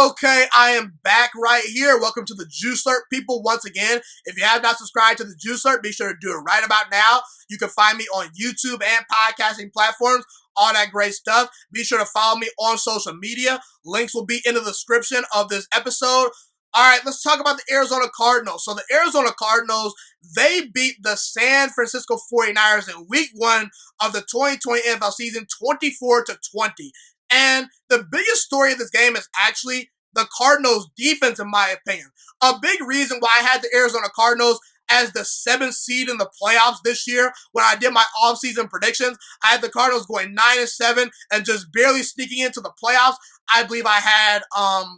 Okay, I am back right here. Welcome to the Juice Alert, people. Once again, if you have not subscribed to the Juice Alert, be sure to do it right about now. You can find me on YouTube and podcasting platforms, all that great stuff. Be sure to follow me on social media. Links will be in the description of this episode. All right, let's talk about the Arizona Cardinals. So the Arizona Cardinals, they beat the San Francisco 49ers in week 1 of the 2020 NFL season 24-20. And the biggest story of this game is actually the Cardinals' defense, in my opinion. A big reason why I had the Arizona Cardinals as the 7th seed in the playoffs this year, when I did my offseason predictions, I had the Cardinals going 9-7 and just barely sneaking into the playoffs. I believe I had,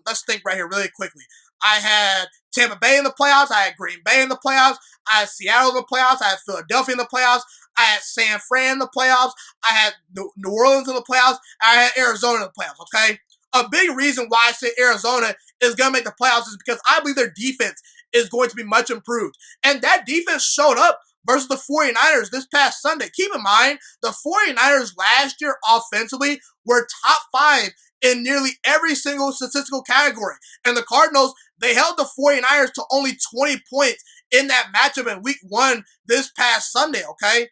let's think right here really quickly. I had Tampa Bay in the playoffs. I had Green Bay in the playoffs. I had Seattle in the playoffs. I had Philadelphia in the playoffs. I had San Fran in the playoffs. I had New Orleans in the playoffs. I had Arizona in the playoffs, okay? A big reason why I say Arizona is going to make the playoffs is because I believe their defense is going to be much improved. And that defense showed up versus the 49ers this past Sunday. Keep in mind, the 49ers last year offensively were top 5 in nearly every single statistical category. And the Cardinals, they held the 49ers to only 20 points in that matchup in week 1 this past Sunday, okay?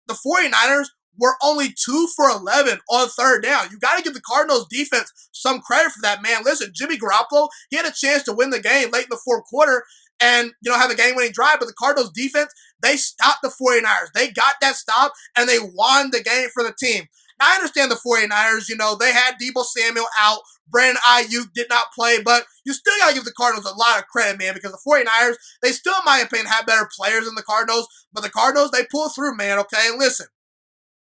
The 49ers were only 2 for 11 on third down. You got to give the Cardinals defense some credit for that, man. Listen, Jimmy Garoppolo, he had a chance to win the game late in the fourth quarter and, have a game-winning drive, but the Cardinals defense, they stopped the 49ers. They got that stop, and they won the game for the team. Now, I understand the 49ers, they had Deebo Samuel out. Brandon Ayuk did not play, but you still got to give the Cardinals a lot of credit, man, because the 49ers, they still, in my opinion, have better players than the Cardinals, but the Cardinals, they pull through, man, okay? And listen,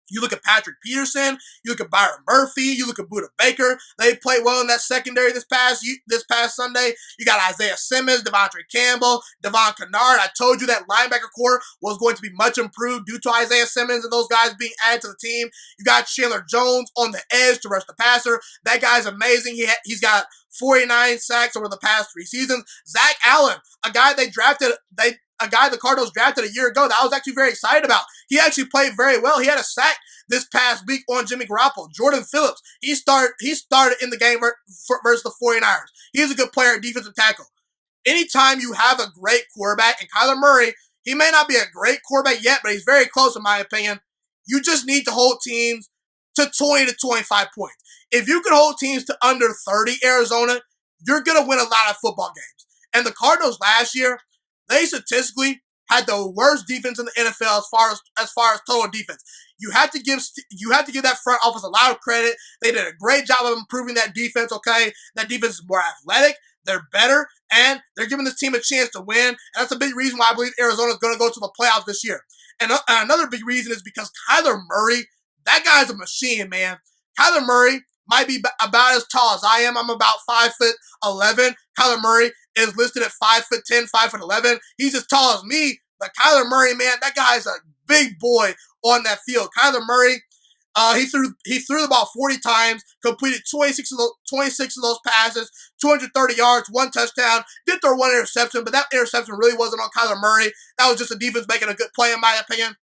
you look at Patrick Peterson, you look at Byron Murphy, you look at Budda Baker. They played well in that secondary this past Sunday. You got Isaiah Simmons, Devontae Campbell, Devon Kennard. I told you that linebacker core was going to be much improved due to Isaiah Simmons and those guys being added to the team. You got Chandler Jones on the edge to rush the passer. That guy's amazing. He's got 49 sacks over the past 3 seasons. Zach Allen, a guy the Cardinals drafted a year ago that I was actually very excited about. He actually played very well. He had a sack this past week on Jimmy Garoppolo. Jordan Phillips, he started in the game versus the 49ers. He's a good player at defensive tackle. Anytime you have a great quarterback, and Kyler Murray, he may not be a great quarterback yet, but he's very close in my opinion. You just need to hold teams to 20 to 25 points. If you can hold teams to under 30, Arizona, you're going to win a lot of football games. And the Cardinals last year, they statistically had the worst defense in the NFL as far as total defense. You have to give that front office a lot of credit. They did a great job of improving that defense, okay? That defense is more athletic, they're better, and they're giving this team a chance to win. And that's a big reason why I believe Arizona is going to go to the playoffs this year. And another big reason is because Kyler Murray, that guy's a machine, man. Kyler Murray might be about as tall as I am. I'm about 5'11". Kyler Murray is listed at 5'10", 5'11". He's as tall as me, but Kyler Murray, man, that guy's a big boy on that field. Kyler Murray, he threw the ball 40 times, completed 26 of those passes, 230 yards, 1 touchdown. Did throw 1 interception, but that interception really wasn't on Kyler Murray. That was just the defense making a good play, in my opinion.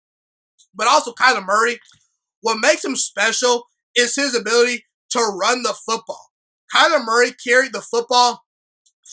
But also Kyler Murray, what makes him special is his ability to run the football. Kyler Murray carried the football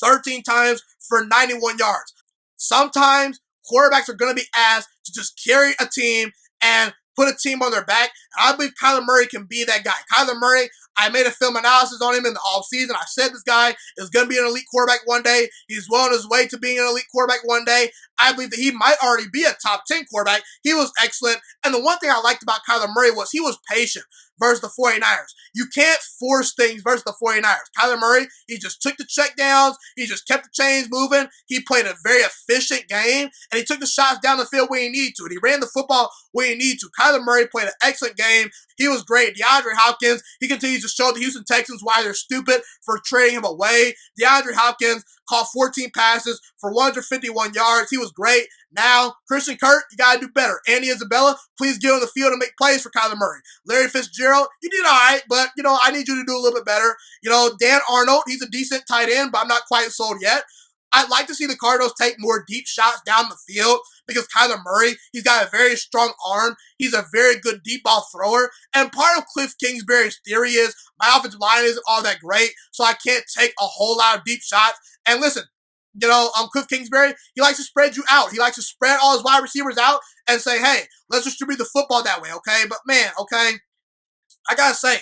13 times for 91 yards. Sometimes quarterbacks are going to be asked to just carry a team and put a team on their back. And I believe Kyler Murray can be that guy. Kyler Murray, I made a film analysis on him in the offseason. I said this guy is going to be an elite quarterback one day. He's well on his way to being an elite quarterback one day. I believe that he might already be a top 10 quarterback. He was excellent. And the one thing I liked about Kyler Murray was he was patient versus the 49ers. You can't force things versus the 49ers. Kyler Murray, he just took the checkdowns. He just kept the chains moving. He played a very efficient game, and he took the shots down the field when he needed to, and he ran the football when he needed to. Kyler Murray played an excellent game. He was great. DeAndre Hopkins, he continues to show the Houston Texans why they're stupid for trading him away. DeAndre Hopkins caught 14 passes for 151 yards. He was great. Now, Christian Kirk, you got to do better. Andy Isabella, please get on the field and make plays for Kyler Murray. Larry Fitzgerald, you did all right, but, I need you to do a little bit better. Dan Arnold, he's a decent tight end, but I'm not quite sold yet. I'd like to see the Cardinals take more deep shots down the field because Kyler Murray, he's got a very strong arm. He's a very good deep ball thrower. And part of Cliff Kingsbury's theory is my offensive line isn't all that great, so I can't take a whole lot of deep shots. And listen, Cliff Kingsbury, he likes to spread you out. He likes to spread all his wide receivers out and say, hey, let's distribute the football that way, okay? But man, okay, I gotta say,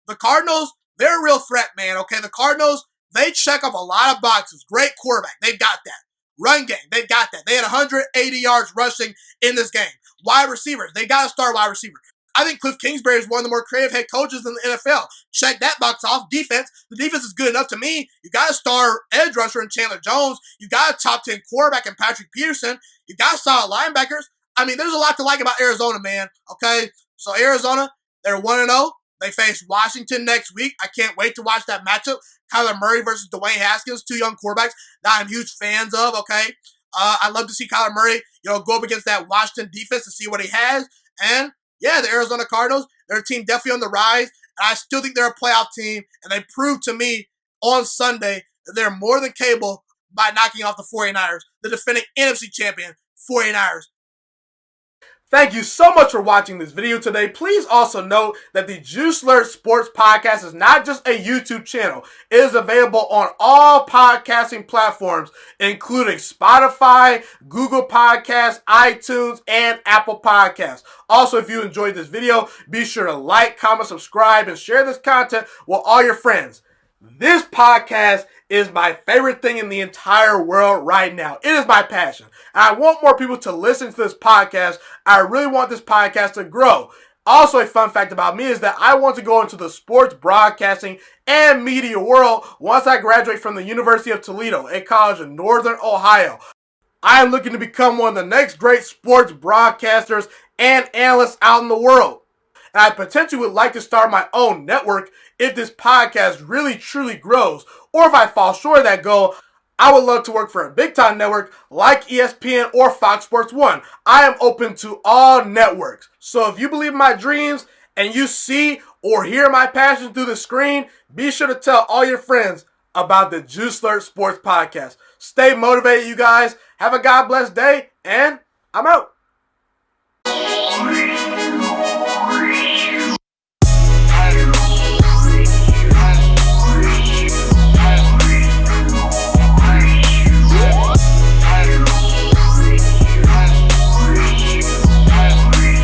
the Cardinals, they're a real threat, man, okay? The Cardinals, they check off a lot of boxes. Great quarterback, they've got that. Run game, they've got that. They had 180 yards rushing in this game. Wide receivers, they got to start wide receiver. I think Cliff Kingsbury is one of the more creative head coaches in the NFL. Check that box off. Defense, the defense is good enough to me. You got a star edge rusher in Chandler Jones. You got a top 10 quarterback in Patrick Peterson. You got solid linebackers. I mean, there's a lot to like about Arizona, man. Okay, so Arizona, they're 1-0. They face Washington next week. I can't wait to watch that matchup. Kyler Murray versus Dwayne Haskins, two young quarterbacks that I'm huge fans of, okay? I'd love to see Kyler Murray, go up against that Washington defense to see what he has. And, yeah, the Arizona Cardinals, they're a team definitely on the rise. And I still think they're a playoff team. And they proved to me on Sunday that they're more than capable by knocking off the 49ers, the defending NFC champion 49ers. Thank you so much for watching this video today. Please also note that the Juiciest Sports Podcast is not just a YouTube channel. It is available on all podcasting platforms, including Spotify, Google Podcasts, iTunes, and Apple Podcasts. Also, if you enjoyed this video, be sure to like, comment, subscribe, and share this content with all your friends. This podcast is my favorite thing in the entire world right now. It is my passion. And I want more people to listen to this podcast. I really want this podcast to grow. Also, a fun fact about me is that I want to go into the sports broadcasting and media world once I graduate from the University of Toledo, a college in Northern Ohio. I am looking to become one of the next great sports broadcasters and analysts out in the world. And I potentially would like to start my own network if this podcast really truly grows. Or if I fall short of that goal, I would love to work for a big-time network like ESPN or Fox Sports 1. I am open to all networks. So if you believe in my dreams and you see or hear my passion through the screen, be sure to tell all your friends about the Juiciest Sports Podcast. Stay motivated, you guys. Have a God bless day, and I'm out.